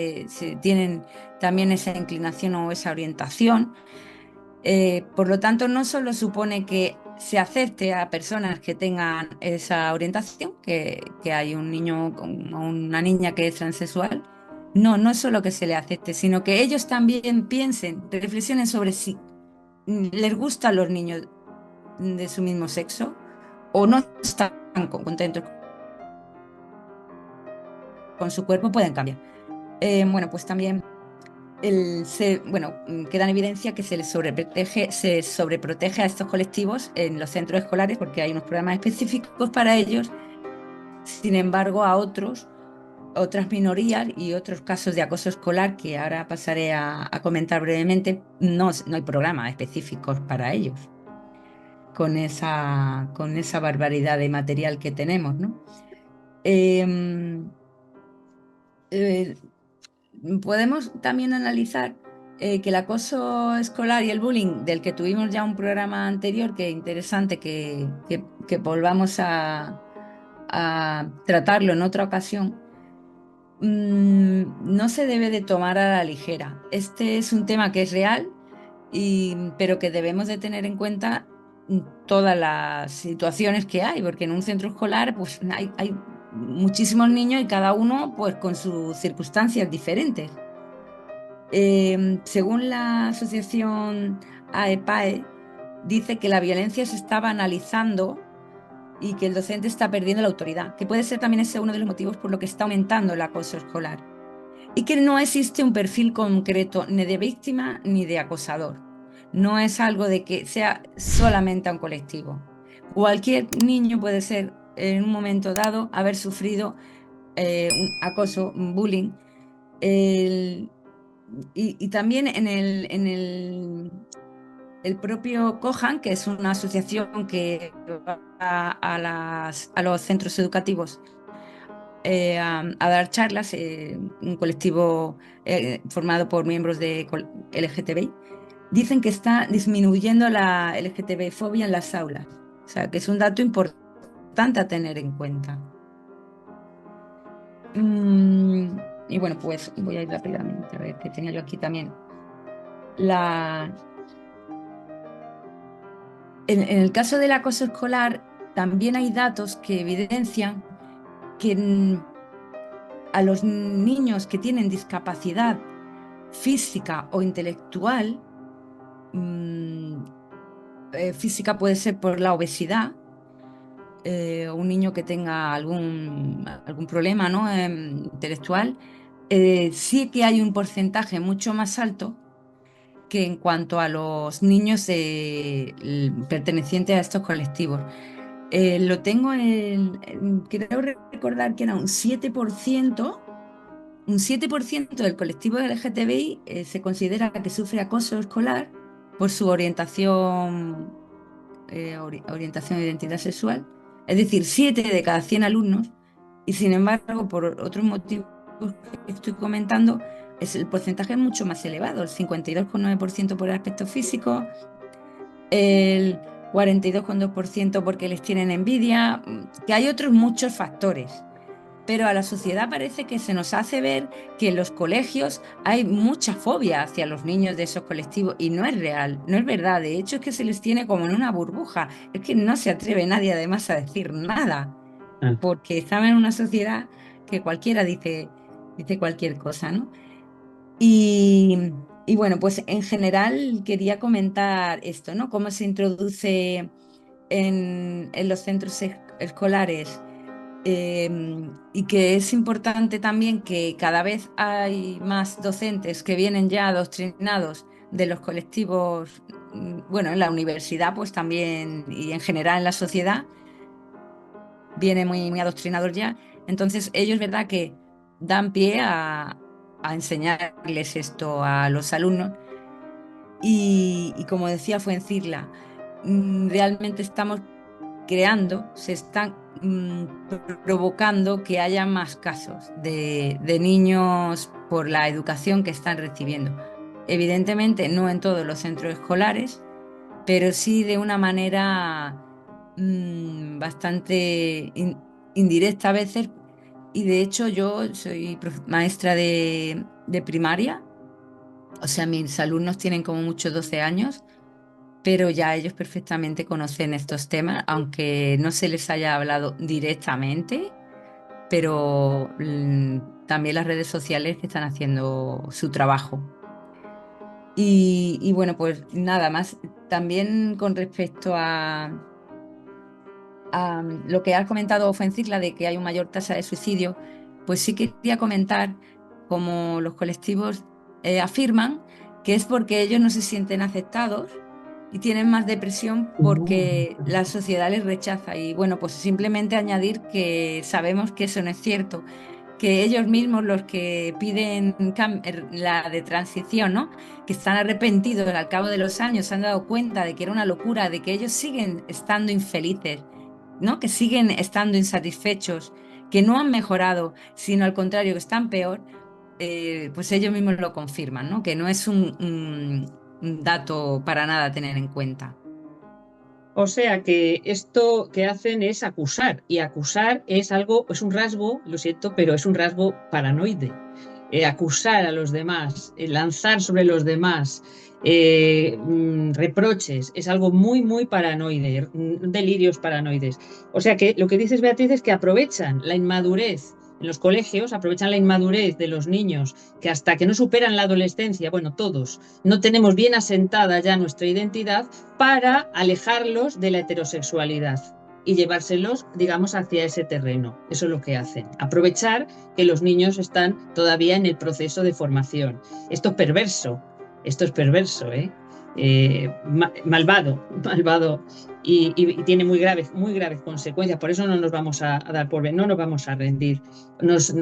tienen también esa inclinación o esa orientación. Por lo tanto, no solo supone que se acepte a personas que tengan esa orientación, que hay un niño o una niña que es transexual, no es solo que se le acepte, sino que ellos también piensen, reflexionen sobre si les gustan los niños de su mismo sexo o no están contentos con su cuerpo, pueden cambiar. Bueno, pues también queda en evidencia que se sobreprotege a estos colectivos en los centros escolares porque hay unos programas específicos para ellos. Sin embargo, a otras minorías y otros casos de acoso escolar que ahora pasaré a comentar brevemente, no hay programas específicos para ellos con esa barbaridad de material que tenemos, ¿no? Podemos también analizar que el acoso escolar y el bullying, del que tuvimos ya un programa anterior, que es interesante que volvamos a tratarlo en otra ocasión, no se debe de tomar a la ligera. Este es un tema que es real, pero que debemos de tener en cuenta todas las situaciones que hay, porque en un centro escolar pues hay muchísimos niños y cada uno pues con sus circunstancias diferentes. Según la asociación AEPAE, dice que la violencia se está banalizando y que el docente está perdiendo la autoridad, que puede ser también ese uno de los motivos por lo que está aumentando el acoso escolar, y que no existe un perfil concreto ni de víctima ni de acosador. No es algo de que sea solamente a un colectivo. Cualquier niño puede ser en un momento dado haber sufrido un acoso, un bullying. Y también en el propio COJAN, que es una asociación que va a los centros educativos a dar charlas, un colectivo formado por miembros de LGTBI, dicen que está disminuyendo la LGTB-fobia en las aulas. O sea, que es un dato importante a tener en cuenta. Y bueno, pues voy a ir rápidamente a ver que tenía yo aquí también. En el caso del acoso escolar, también hay datos que evidencian que a los niños que tienen discapacidad física o intelectual, física puede ser por la obesidad, un niño que tenga algún problema, ¿no? Intelectual, sí que hay un porcentaje mucho más alto que en cuanto a los niños pertenecientes a estos colectivos. Lo tengo creo recordar que era un 7%. Un 7% del colectivo LGTBI se considera que sufre acoso escolar por su orientación e identidad sexual. Es decir, 7 de cada 100 alumnos. Y sin embargo, por otros motivos que estoy comentando, el porcentaje es mucho más elevado, el 52,9% por el aspecto físico, el 42,2% porque les tienen envidia, que hay otros muchos factores. Pero a la sociedad parece que se nos hace ver que en los colegios hay mucha fobia hacia los niños de esos colectivos y no es real, no es verdad. De hecho, es que se les tiene como en una burbuja. Es que no se atreve nadie además a decir nada, porque estamos en una sociedad que cualquiera dice cualquier cosa, ¿no? Y bueno, pues en general quería comentar esto, ¿no? Cómo se introduce en los centros escolares. Y que es importante también que cada vez hay más docentes que vienen ya adoctrinados de los colectivos, bueno, en la universidad pues también y en general en la sociedad, vienen muy adoctrinados ya. Entonces ellos, es verdad que dan pie a enseñarles esto a los alumnos y como decía Fuencisla, realmente estamos se están provocando que haya más casos de niños por la educación que están recibiendo. Evidentemente no en todos los centros escolares, pero sí de una manera bastante indirecta a veces. Y de hecho yo soy maestra de primaria, o sea, mis alumnos tienen como mucho 12 años, pero ya ellos perfectamente conocen estos temas, aunque no se les haya hablado directamente, pero también las redes sociales están haciendo su trabajo. Y bueno, pues nada más, también con respecto a lo que has comentado, Fuencisla, de que hay una mayor tasa de suicidio, pues sí quería comentar como los colectivos afirman que es porque ellos no se sienten aceptados y tienen más depresión porque la sociedad les rechaza. Y bueno, pues simplemente añadir que sabemos que eso no es cierto, que ellos mismos los que piden la de transición, ¿no? Que están arrepentidos al cabo de los años, se han dado cuenta de que era una locura, de que ellos siguen estando infelices, ¿no? Que siguen estando insatisfechos, que no han mejorado, sino al contrario, que están peor. Pues ellos mismos lo confirman, ¿no? Que no es un dato para nada a tener en cuenta. O sea que esto que hacen es acusar, y acusar es un rasgo, lo siento, pero es un rasgo paranoide. Acusar a los demás, lanzar sobre los demás reproches, es algo muy paranoide, delirios paranoides. O sea que lo que dices, Beatriz, es que aprovechan la inmadurez en los colegios, aprovechan la inmadurez de los niños que hasta que no superan la adolescencia, bueno, todos, no tenemos bien asentada ya nuestra identidad para alejarlos de la heterosexualidad y llevárselos, digamos, hacia ese terreno. Eso es lo que hacen. Aprovechar que los niños están todavía en el proceso de formación. Esto es perverso, ¿eh? Malvado y tiene muy graves consecuencias. Por eso no nos vamos a dar por bien, no nos vamos a rendir.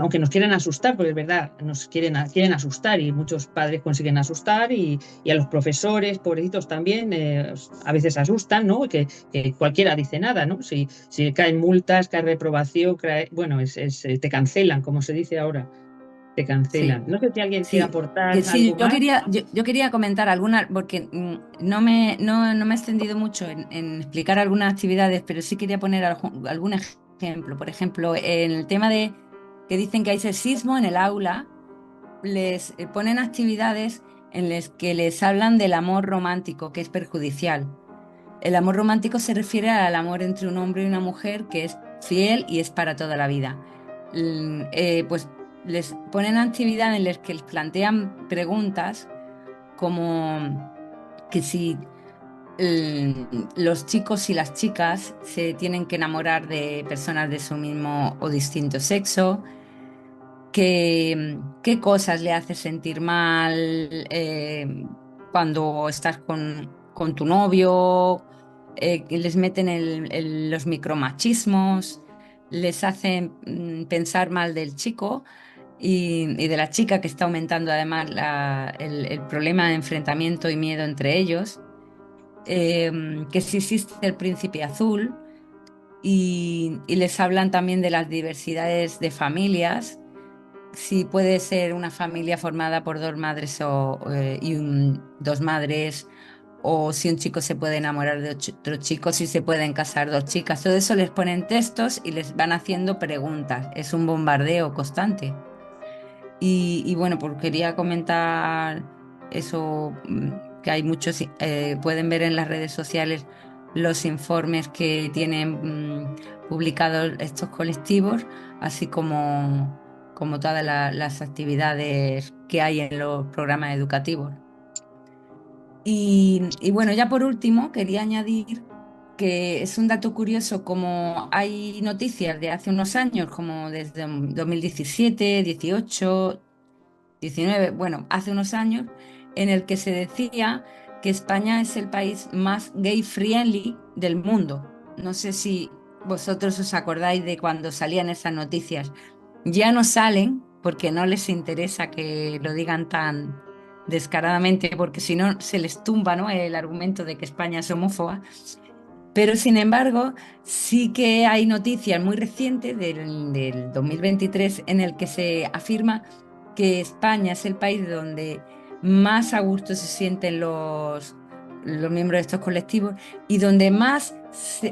Aunque nos quieran asustar, porque es verdad, nos quieren asustar y muchos padres consiguen asustar y a los profesores, pobrecitos también, a veces asustan, ¿no? Que cualquiera dice nada, ¿no? Si caen multas, cae reprobación, bueno, te cancelan, como se dice ahora. te cancelan. Sí. No sé si alguien Sí, quiere aportar sí, algo más. yo quería comentar algunas, porque no me he extendido mucho en explicar algunas actividades, pero sí quería poner algún ejemplo. Por ejemplo, en el tema de que dicen que hay sexismo en el aula, les ponen actividades en las que les hablan del amor romántico, que es perjudicial. El amor romántico se refiere al amor entre un hombre y una mujer que es fiel y es para toda la vida. Pues les ponen actividades en las que les plantean preguntas como que si los chicos y las chicas se tienen que enamorar de personas de su mismo o distinto sexo, qué cosas le hace sentir mal cuando estás con tu novio, que les meten los micromachismos, les hacen pensar mal del chico y de la chica, que está aumentando además el problema de enfrentamiento y miedo entre ellos, que si existe el príncipe azul y les hablan también de las diversidades de familias, si puede ser una familia formada por dos madres dos madres, o si un chico se puede enamorar de otro chico, si se pueden casar dos chicas. Todo eso les ponen textos y les van haciendo preguntas. Es un bombardeo constante. Y bueno, pues quería comentar eso, que hay muchos, pueden ver en las redes sociales los informes que tienen publicados estos colectivos, así como todas las actividades que hay en los programas educativos. Y bueno, ya por último, quería añadir que es un dato curioso, como hay noticias de hace unos años, como desde 2017, 18, 19, bueno, hace unos años, en el que se decía que España es el país más gay friendly del mundo. No sé si vosotros os acordáis de cuando salían esas noticias. Ya no salen porque no les interesa que lo digan tan descaradamente, porque si no se les tumba, ¿no?, el argumento de que España es homófoba. Pero sin embargo, sí que hay noticias muy recientes del 2023 en el que se afirma que España es el país donde más a gusto se sienten los miembros de estos colectivos y donde más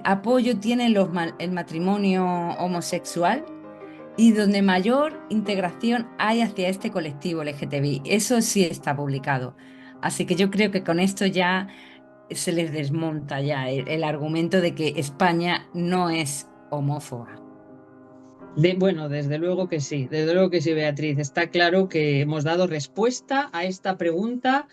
apoyo tiene el matrimonio homosexual y donde mayor integración hay hacia este colectivo LGTBI. Eso sí está publicado. Así que yo creo que con esto ya se les desmonta ya el argumento de que España no es homófoba. Bueno, desde luego que sí, Beatriz. Está claro que hemos dado respuesta a esta pregunta,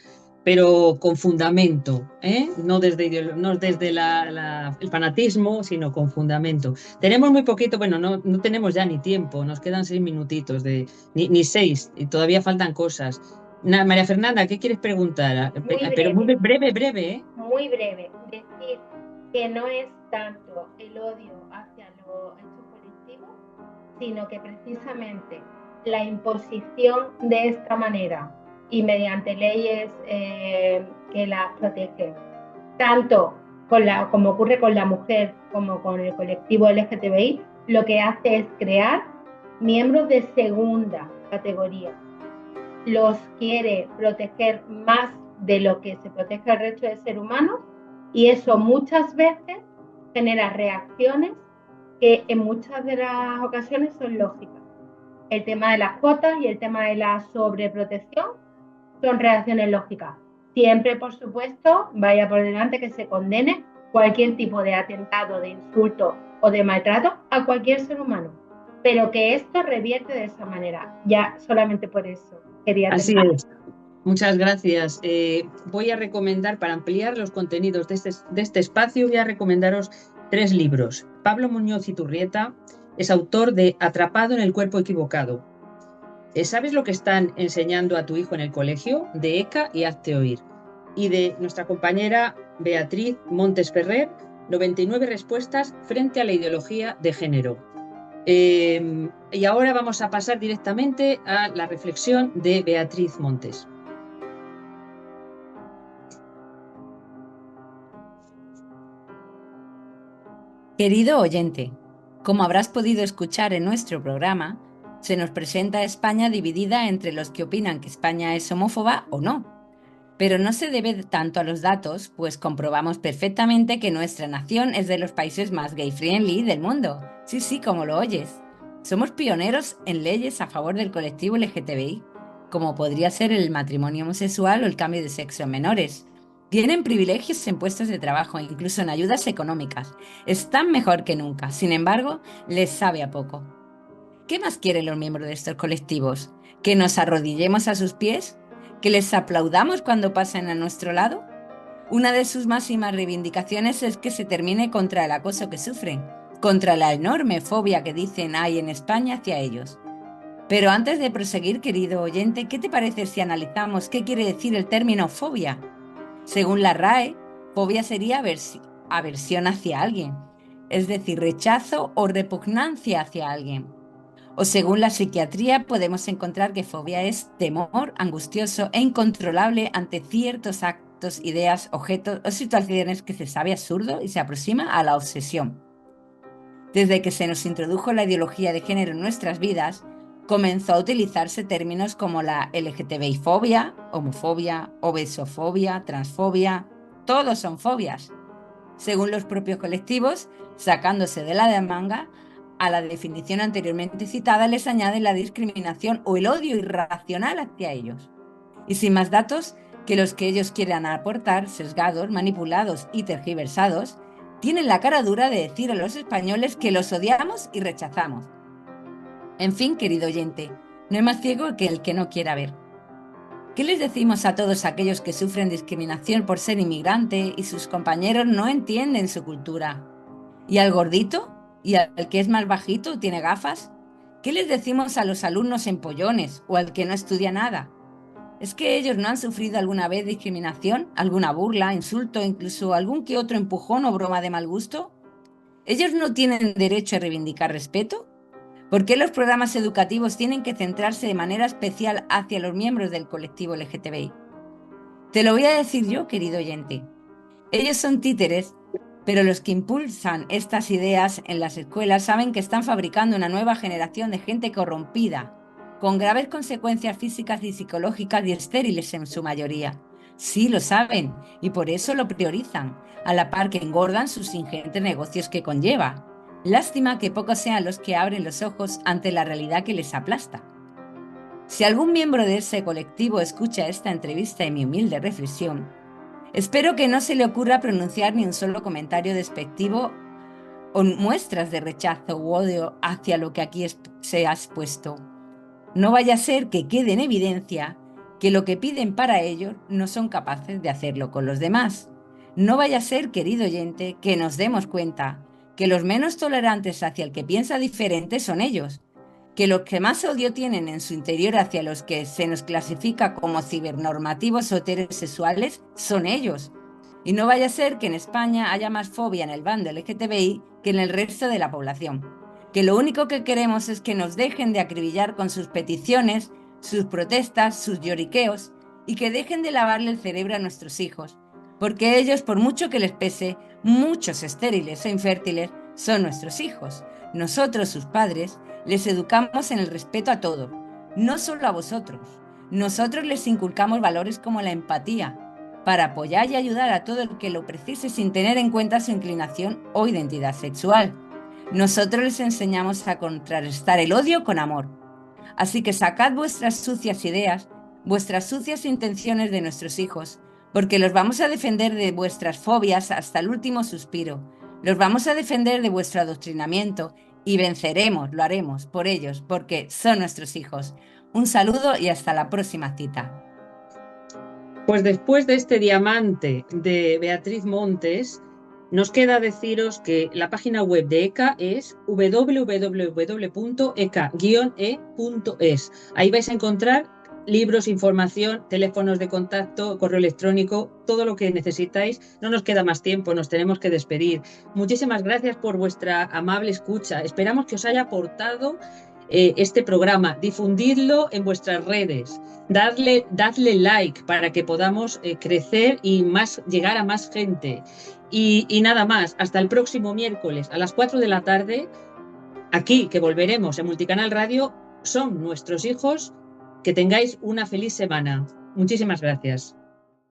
pero con fundamento, ¿eh? No desde el fanatismo, sino con fundamento. Tenemos muy poquito, bueno, no tenemos ya ni tiempo, nos quedan 6 minutitos, ni 6, y todavía faltan cosas. María Fernanda, ¿qué quieres preguntar? Muy Pero muy breve. breve, ¿eh? Muy breve. Decir que no es tanto el odio hacia estos colectivos, sino que precisamente la imposición de esta manera y mediante leyes que las protegen, tanto como ocurre con la mujer como con el colectivo LGTBI, lo que hace es crear miembros de segunda categoría. Los quiere proteger más de lo que se protege al resto de seres humanos, y eso muchas veces genera reacciones que en muchas de las ocasiones son lógicas. El tema de las cuotas y el tema de la sobreprotección son reacciones lógicas. Siempre, por supuesto, vaya por delante que se condene cualquier tipo de atentado, de insulto o de maltrato a cualquier ser humano, pero que esto revierte de esa manera. Ya solamente por eso quería Así terminar. es. Muchas gracias. Voy a recomendar, para ampliar los contenidos de este espacio, voy a recomendaros 3 libros. Pablo Muñoz Iturrieta es autor de Atrapado en el cuerpo equivocado. ¿Sabes lo que están enseñando a tu hijo en el colegio? De ECA y Hazte Oír. Y de nuestra compañera Beatriz Montes Ferrer, 99 respuestas frente a la ideología de género. Y ahora vamos a pasar directamente a la reflexión de Beatriz Montes. Querido oyente, como habrás podido escuchar en nuestro programa, Se nos presenta a España dividida entre los que opinan que España es homófoba o no. Pero no se debe tanto a los datos, pues comprobamos perfectamente que nuestra nación es de los países más gay-friendly del mundo. Sí, sí, como lo oyes. Somos pioneros en leyes a favor del colectivo LGTBI, como podría ser el matrimonio homosexual o el cambio de sexo en menores. Tienen privilegios en puestos de trabajo e incluso en ayudas económicas. Están mejor que nunca, sin embargo, les sabe a poco. ¿Qué más quieren los miembros de estos colectivos? ¿Que nos arrodillemos a sus pies? ¿Que les aplaudamos cuando pasen a nuestro lado? Una de sus máximas reivindicaciones es que se termine contra el acoso que sufren, contra la enorme fobia que dicen hay en España hacia ellos. Pero antes de proseguir, querido oyente, ¿qué te parece si analizamos qué quiere decir el término fobia? Según la RAE, fobia sería aversión hacia alguien, es decir, rechazo o repugnancia hacia alguien. O según la psiquiatría, podemos encontrar que fobia es temor angustioso e incontrolable ante ciertos actos, ideas, objetos o situaciones que se sabe absurdo y se aproxima a la obsesión. Desde que se nos introdujo la ideología de género en nuestras vidas, comenzó a utilizarse términos como la LGTBI-fobia, homofobia, obesofobia, transfobia. Todos son fobias. Según los propios colectivos, sacándose de la manga, a la definición anteriormente citada les añade la discriminación o el odio irracional hacia ellos. Y sin más datos que los que ellos quieran aportar, sesgados, manipulados y tergiversados, tienen la cara dura de decir a los españoles que los odiamos y rechazamos. En fin, querido oyente, no hay más ciego que el que no quiera ver. ¿Qué les decimos a todos aquellos que sufren discriminación por ser inmigrante y sus compañeros no entienden su cultura? ¿Y al gordito? ¿Y al que es más bajito tiene gafas? ¿Qué les decimos a los alumnos empollones o al que no estudia nada? ¿Es que ellos no han sufrido alguna vez discriminación, alguna burla, insulto, incluso algún que otro empujón o broma de mal gusto? ¿Ellos no tienen derecho a reivindicar respeto? ¿Por qué los programas educativos tienen que centrarse de manera especial hacia los miembros del colectivo LGTBI? Te lo voy a decir yo, querido oyente. Ellos son títeres, pero los que impulsan estas ideas en las escuelas saben que están fabricando una nueva generación de gente corrompida, con graves consecuencias físicas y psicológicas y estériles en su mayoría. Sí, lo saben, y por eso lo priorizan, a la par que engordan sus ingentes negocios que conlleva. Lástima que pocos sean los que abren los ojos ante la realidad que les aplasta. Si algún miembro de ese colectivo escucha esta entrevista y mi humilde reflexión, espero que no se le ocurra pronunciar ni un solo comentario despectivo o muestras de rechazo u odio hacia lo que aquí se ha expuesto. No vaya a ser que quede en evidencia que lo que piden para ellos no son capaces de hacerlo con los demás. No vaya a ser, querido oyente, que nos demos cuenta que los menos tolerantes hacia el que piensa diferente son ellos, que los que más odio tienen en su interior hacia los que se nos clasifica como cibernormativos o heterosexuales son ellos. Y no vaya a ser que en España haya más fobia en el bando LGTBI que en el resto de la población. Que lo único que queremos es que nos dejen de acribillar con sus peticiones, sus protestas, sus lloriqueos, y que dejen de lavarle el cerebro a nuestros hijos. Porque ellos, por mucho que les pese, muchos estériles o infértiles, son nuestros hijos. Nosotros, sus padres, les educamos en el respeto a todo, no solo a vosotros. Nosotros les inculcamos valores como la empatía, para apoyar y ayudar a todo el que lo precise sin tener en cuenta su inclinación o identidad sexual. Nosotros les enseñamos a contrarrestar el odio con amor. Así que sacad vuestras sucias ideas, vuestras sucias intenciones de nuestros hijos, porque los vamos a defender de vuestras fobias hasta el último suspiro. Los vamos a defender de vuestro adoctrinamiento y venceremos, lo haremos por ellos, porque son nuestros hijos. Un saludo y hasta la próxima cita. Pues después de este diamante de Beatriz Montes, nos queda deciros que la página web de ECA es www.eca-e.es. Ahí vais a encontrar libros, información, teléfonos de contacto, correo electrónico, todo lo que necesitáis. No nos queda más tiempo, nos tenemos que despedir. Muchísimas gracias por vuestra amable escucha. Esperamos que os haya aportado este programa. Difundidlo en vuestras redes. Dadle like para que podamos crecer y llegar a más gente. Y nada más, hasta el próximo miércoles a las 4 de la tarde, aquí, que volveremos en Multicanal Radio, Son Nuestros Hijos. Que tengáis una feliz semana. Muchísimas gracias.